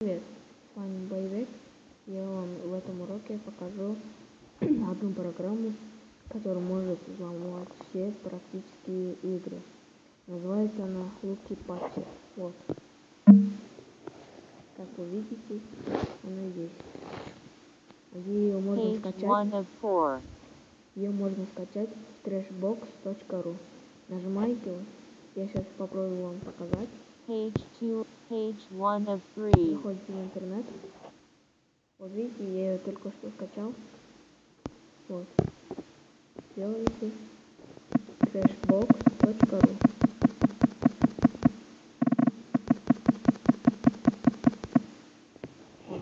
Привет, с вами Боевик. Я вам в этом уроке покажу одну программу, которая может взломать все практические игры. Называется она Lucky Patcher. Вот. Как вы видите, она есть. Ее можно скачать. Ее можно скачать в trashbox.ru. Нажимаете. Я сейчас попробую вам показать. Page 1 of 3. Заходите в интернет. Вот видите, я ее только что скачал. Вот. Делаете trashbox.ru.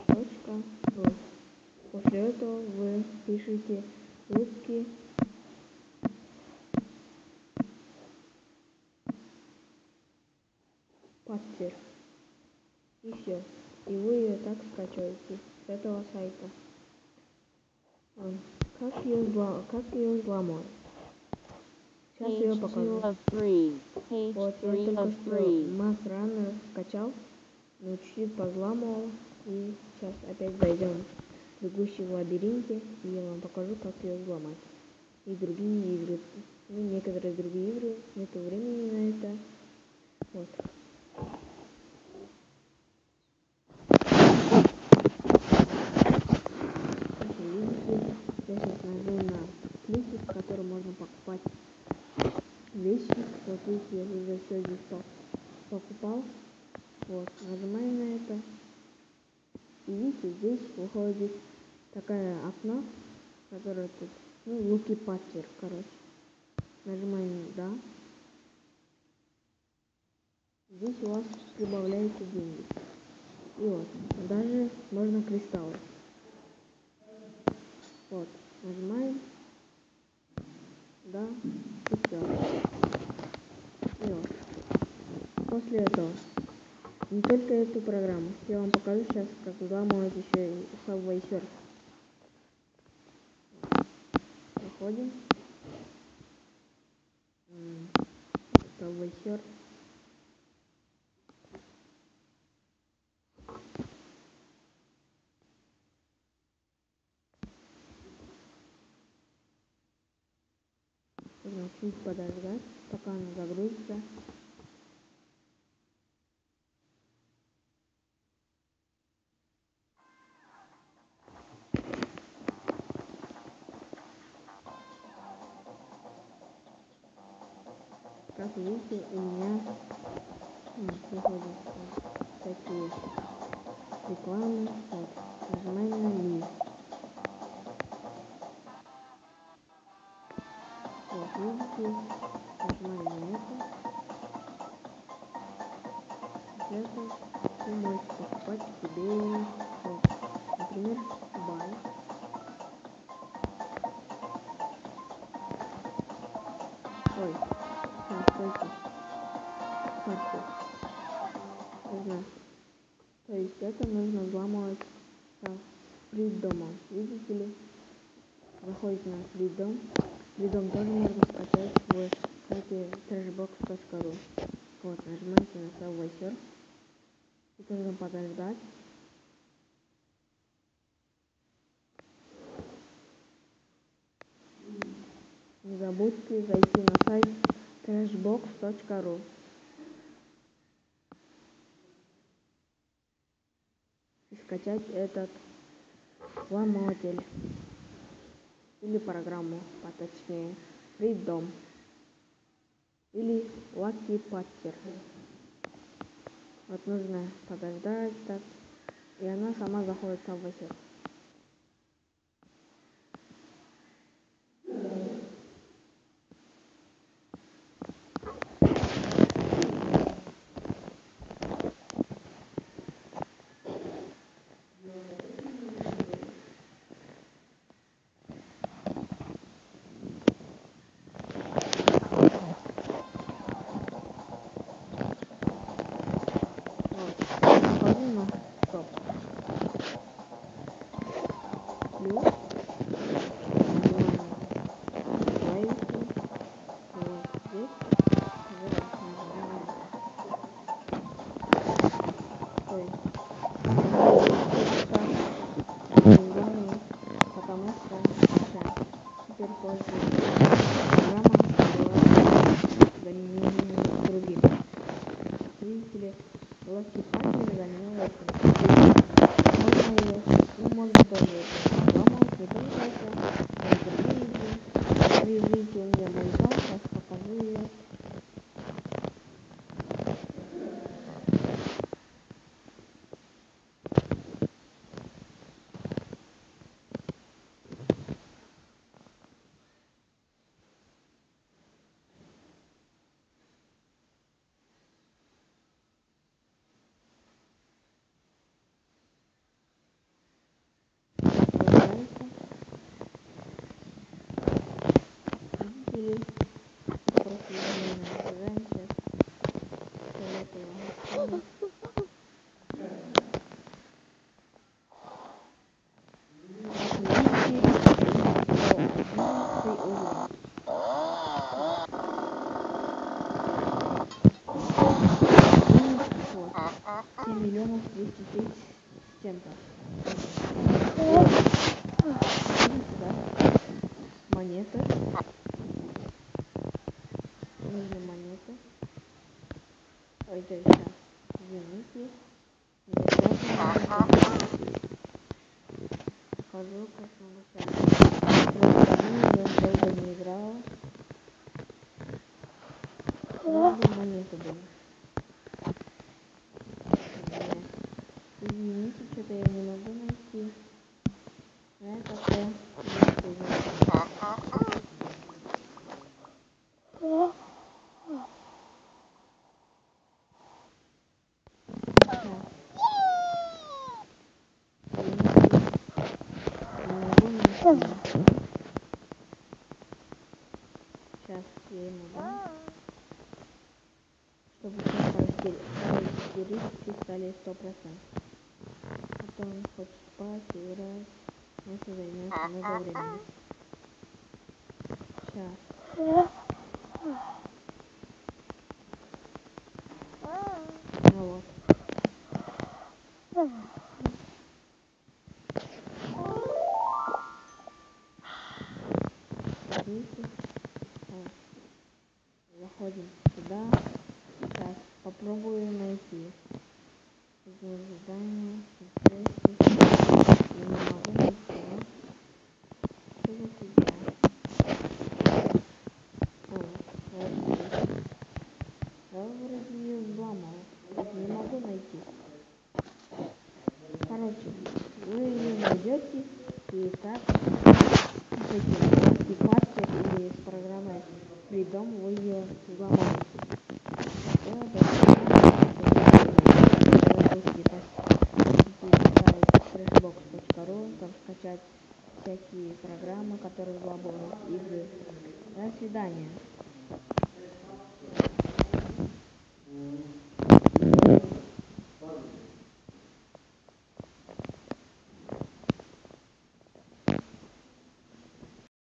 .ru. После этого вы пишете Lucky Patcher. И все. И вы ее так скачиваете с этого сайта. Как ее взломать? Сейчас я покажу. Вот я только что Mass Runner скачал, но чуть-чуть позламывал. И сейчас опять зайдем в бегущий в лабиринте, и я вам покажу, как ее взломать. И другие игры. Ну, некоторые другие игры, нету времени на это. Вот. Как вы видите, я сейчас нажму на плюсик, который можно покупать вещи. Вот видите, я уже все здесь покупал. Вот, нажимаем на это. И видите, здесь выходит такая окно, которая тут, Lucky Patcher, короче. Нажимаем «Да». Здесь у вас прибавляются деньги. И вот, даже можно кристаллы. Вот, нажимаем «Да» и все. И вот. После этого, не только эту программу, я вам покажу сейчас, как взламывать еще и Subway Surf. Заходим. Subway Surf. Нужно чуть подождать, пока она загрузится. Как видите, у меня выходят такие рекламы. Вот, нажимаем на «Ми». Вот, видите, нажимаем на это. Это вы можете покупать себе, вот, например, бай. Ой, стойте. Нужно, то есть это нужно взламывать фридомом. Видите ли? Заходите на фридом. Фридом тоже можно скачать в сайте trashbox.ru. Вот, нажимаете на Subway Surf. Тут нужно подождать. Не забудьте зайти на сайт trashbox.ru и скачать этот взломатель или программу, поточнее, Freedom или Lucky Patcher. Вот нужно подождать так, и она сама заходит в Subway Surf. Вот, нахожу на стоп. Можно тоже взломать, не получается. Вы видите, у меня мой дом, сейчас покажу ее. Миллионов 200 тысяч с чем-то. Монеты. Нужны монеты. Ой, да, сейчас. Извините. Покажу, как могу сейчас. Я долго не играла. Надо монеты были. Извините, что-то я не могу найти. Это все. Сейчас я ему дам, чтобы характеристики стали 100%. Потом он хочет спать, играть, это займет много времени. Сейчас. Ну вот. Видите? Заходим сюда. Сейчас попробую найти. Задание. Я не могу найти. Что за фигня? Я вроде ее взломал. Не могу найти. Короче, вы ее найдете и так с пикапчик или с программой Freedom вы ее взломаете. Freshbox.ru, там скачать всякие программы, которые взломывают игры. До свидания.